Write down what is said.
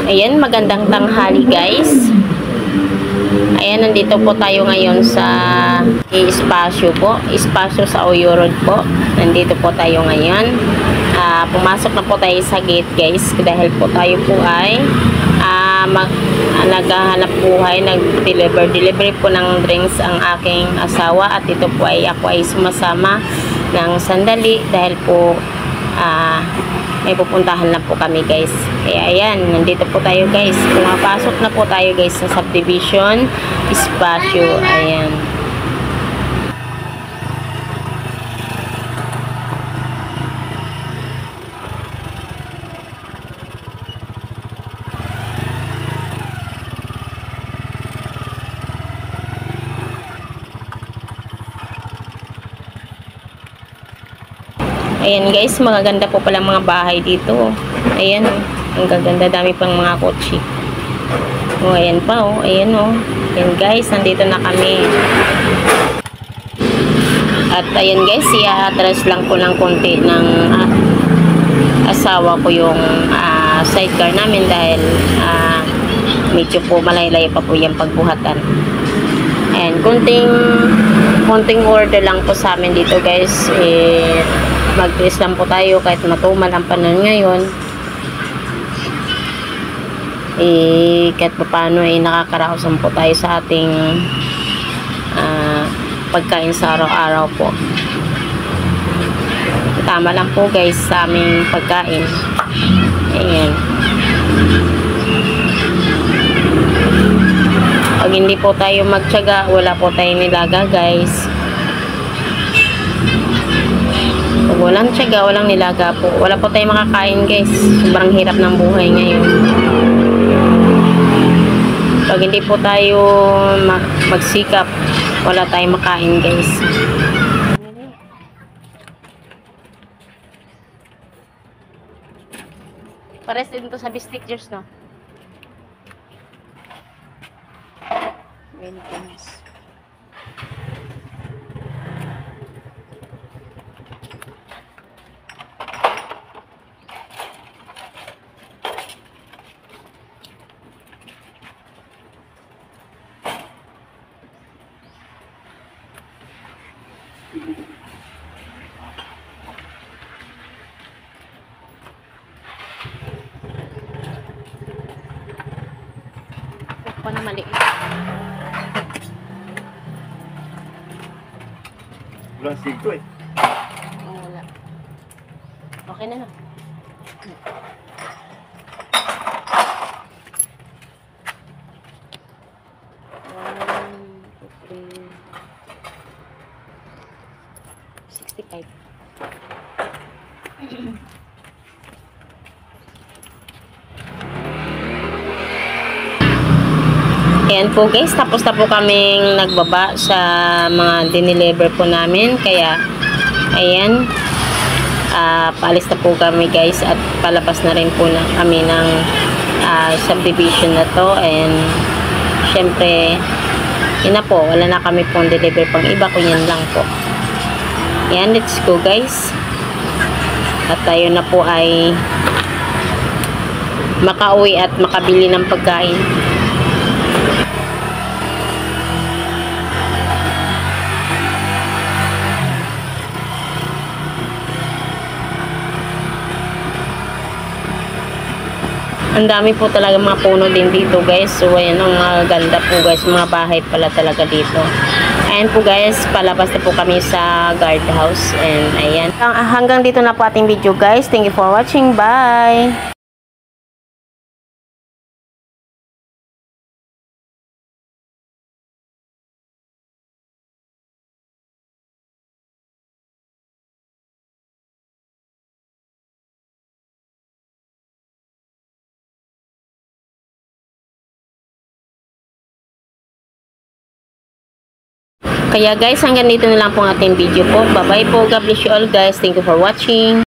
Ayan, magandang tanghali guys. Ayan, nandito po tayo ngayon sa espasyo po. Espasyo sa Oyo Road po. Nandito po tayo ngayon. Pumasok na po tayo sa gate guys. Dahil po tayo po ay naghahanap buhay. Nag-delivery po ng drinks ang aking asawa. At ito po ay ako ay sumasama ng sandali. Dahil po may pupuntahan na po kami guys. Kaya ayan, nandito po tayo guys. Pumapasok na po tayo guys sa subdivision espasyo. Ayan. Ayan guys, magaganda po pala mga bahay dito. Ayan, ang gaganda, dami pang mga kotse. O, ayan pa, o. Ayan, o. Ayan guys, nandito na kami. At ayan guys, i-atras lang po ng konti ng asawa ko yung sidecar namin dahil medyo po malaylay pa po yung pagbuhatan. Ayan, konting order lang po sa amin dito guys. Mag-dress lang po tayo kahit matumal ang panahon ngayon. Kahit paano nakakaraosan po tayo sa ating pagkain sa araw-araw po. Tama lang po guys sa aming pagkain. Ayan. Pag hindi po tayo magtiyaga, wala po tayong nilaga guys. Pag walang tiyaga, walang nilaga po, wala po tayong makakain guys. Sobrang hirap ng buhay ngayon. Pag hindi po tayo magsikap, wala tayong makain guys. Pares din to sa bistik juice, no? Maintenance. Pa na mali. Walang sigto eh. Wala. Okay na na. Ayan po guys, tapos na po kaming nagbaba sa mga dineliver po namin. Kaya, ayan, paalis na po kami guys at palabas na rin po na kami ng subdivision na to. And, syempre, yun na po, wala na kami pong deliver pang iba, kunyan lang po. Ayan, let's go guys. At tayo na po ay makauwi at makabili ng pagkain. Ang dami po talaga mga puno din dito guys. So ayan, ang ganda po guys. Mga bahay pala talaga dito. Ayan po guys, palabas na po kami sa guardhouse. And ayan. Hanggang dito na po ating video guys. Thank you for watching. Bye! Kaya guys, hanggang dito na lang po ang ating video po. Bye bye po. God bless you all guys. Thank you for watching.